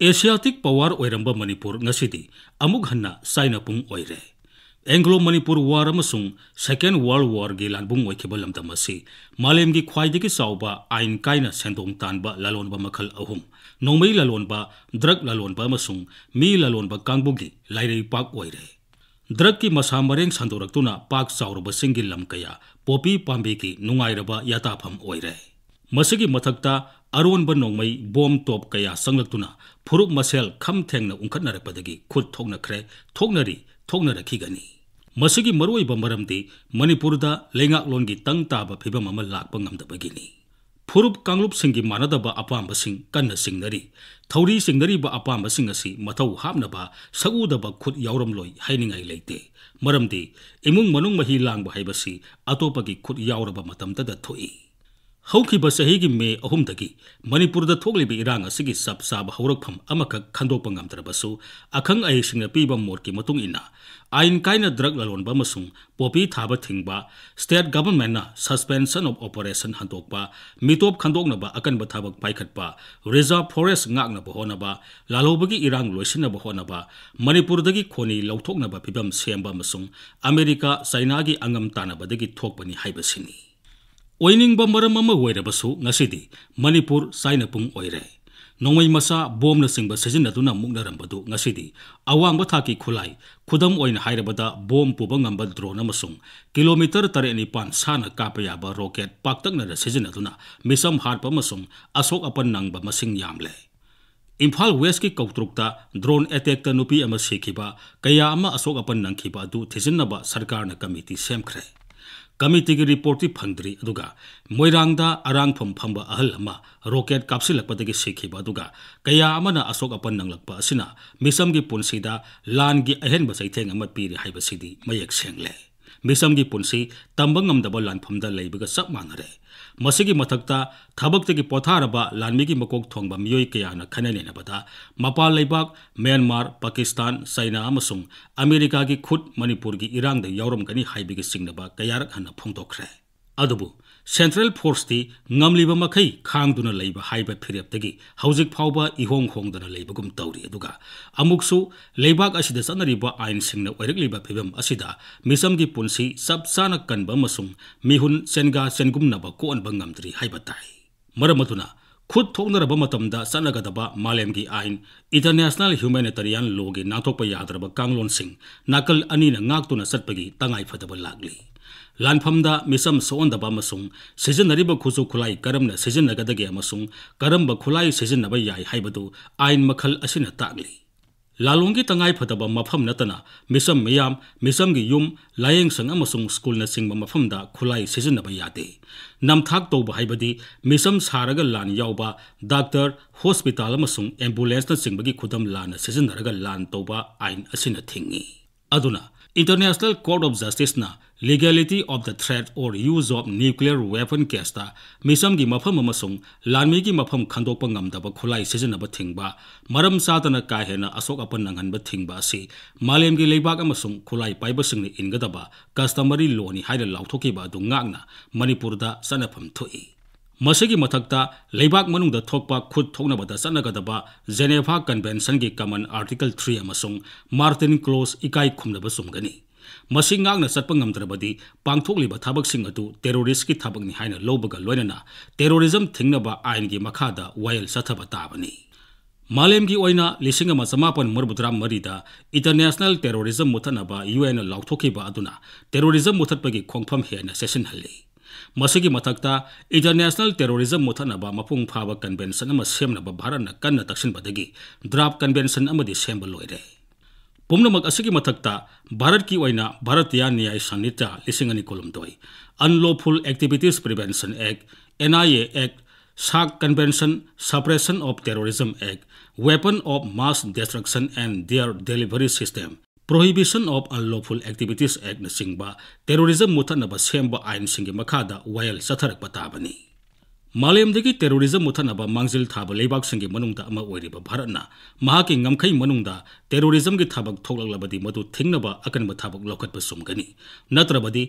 Asiatic power oiramba Manipur ngasidi amuk hanna saina pung oire. Anglo Manipur War amasung Second World War gi lanbung oikhiba lamdam asi malem gi khwaidagi sauba ain kaina sendong tanba lalonba makhal ahum nongmei lalonba drug lalonba amasung mi lalonba kangbugi lairei pak oire. Drug ki masa mareng sandoraktuna pak sauruba singi lam kaya popi pambi ki nungairaba yatapham oire. Masigi mathakta aronba nongmei bom top kaya sanglaktuna phuruk masel kham thengna ungkhatnarapadagi khut thoknakre thoknarakigani. Masigi maruiba maramdi Manipurda lengaklongi tang taba phibam ama lakpa ngamdabagini. Phurup kanglup singi manadaba apamba sing kanna singnari thauri singnari ba apamba singasi mathau hapnaba sagudaba khut yauramloi hainingai leite. Maramdi imung manung mahi langba haibasi atopagi khut yauraba matamtada thoi. Haukiba sahigi me ahumdagi Manipurda thoglibi irang asigi sab sab haurakpham amaka khandokpa ngamdrabasu akhang ai singna piba morki matung ina ain kaina drug lalonba masung popi thaba thingba state government na suspension of operation handokpa mitop khandoknaba akanba thabak paikhatpa reserve forest ngakna bahonaba lalobagi irang loisina bahonaba Manipurdagi khoni lauthoknaba phibam semba masung America China gi angam tanabadagi thokpani haibasini. Oining ba maram ama oirabasu ngasidi Manipur saina pung oire. Nongmai masa bom na singba sizinaduna muknarambadu ngasidi awangba thaki khulai khudam oina hairabada bom puba ngamba drone amasung kilometer 9 sana kapa yaba rocket paktakna da sizinaduna micham harpa amasung asok apan nangba masing yamle. Imphal West ki kautrukta drone attack ta nupi ama sikhiba kaya ama asok apan nangkhiba adu thijinnaba sarkar na committee semkhre. Committee ki report phangdri aduga moirangda arangpham phamba ahal ama rocket kapsilakpadagi sikhiba aduga kaya amana asok apan nanglakpa asina micham gi punsida lan gi ahenba saitheng ama piri haibasidi mayek sengle. Micham gi punsi tambang ngamdaba lanphamda leibaga sak manare. Masigi mathakta thabaktagi potharaba lanmi gi makok thongba miyoi kayana khanane bada mapal leibak Myanmar Pakistan China amasung America gi khut Manipur gi irangda yauram gani haibigi singnaba kayarak hanna phongtokre. Adubu Central Force ti ngamliba makai khangduna leiba haiba phireptagi haujik phauba ihong hongdana leibagum tawri aduga amuksu leibak asida sanariba ain singna oirikliba phibam asida micham gi punsi sabsana kanba masung mihun senga sengumnaba ko anba ngamdri haiba tai maramatuna khut thoknaraba matamda sanagadaba malemgi ain international humanitarian law gi nathokpa yadraba kanglon sing nakal ani na ngaktuna satpagi tangai phadaba lagli. Lanphamda micham soondaba masung sizinariba khusu khulai karamna sizinnagadagi amasung karamba khulai sizinnaba yai haibadu ain makhal asina tagli. Lalongi tangai phadaba mapham natana micham miyam micham gi yum layeng sang amasung school na singba maphamda khulai sizinnaba yade. Namthak tawba haibadi micham saraga lan yauba doctor hospital amasung ambulance na singbagi khudam lana sizinnaraga lan tawba ain asina thingi. Aduna International Court of Justice na legality of the threat or use of nuclear weapon case ta micham gi mafam amasung lanmi gi mafam khandokpa ngamdaba khulai sizinaba thingba maram satana ka hena asok apan nanganba thingba si malem gi leibak amasung khulai paiba singni ingadaba customary law ni haida lauthokiba du ngakna Manipurda sanafam thoi. Masigi mathakta leibak manungda thokpa khut thoknabada sanagadaba Geneva Convention gi common article 3 amasung Martin Clause ikai khumnaba sumgani. Masing ngakna satpa ngamdrabadi pangthokliba thabak sing adu terrorist ki thabak ni haina lobaga loinana terrorism thingnaba ain gi makhada wail sathaba tabani. Malem gi oina lisinga masamapan marbudram marida international terrorism muthanaba UN lauthokiba aduna terrorism muthatpagi khongpham hena session halli. Masigi mathakta international terrorism muthanaba mapung phaba convention ama semnaba bharatna kanna taksinbadagi draft convention amadi semba loire. Pumnamak asigi mathakta Bharat ki oina Bharatiya Nyaya Sanhita lisingani kolumdoi Unlawful Activities Prevention Act NIA Act SAC Convention Suppression of Terrorism Act Weapon of Mass Destruction and Their Delivery System Prohibition of Unlawful Activities Act na singba terrorism muthanaba semba ain singi makhada wail satharak patabani. मालेमदगी terrorism मुथनबा मांगजिल थाबा लेबाकसिंगी मनुंगदा अमा ओइरिबा भारतना महाकी ngamkhai manungda terrorism gi thabak thoklaklabadi madu thingnaba akanba thabak lokatba sumgani natrabadi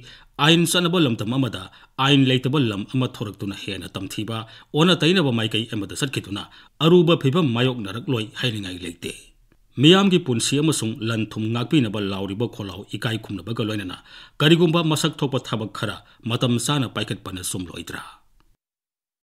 ain sanaba lamtam amada ain leitaba lam ama thoraktuna hena tamthiba ona tainaba maikai amada satkituna aruba phibam mayok narakloi hainingai leite miyam gi punsi amasung lan thum ngakpinaba lauriba kholau ikai khumnaba ga loinana karigumba masak thokpa thabak khara matam sana paikat pana sumloidra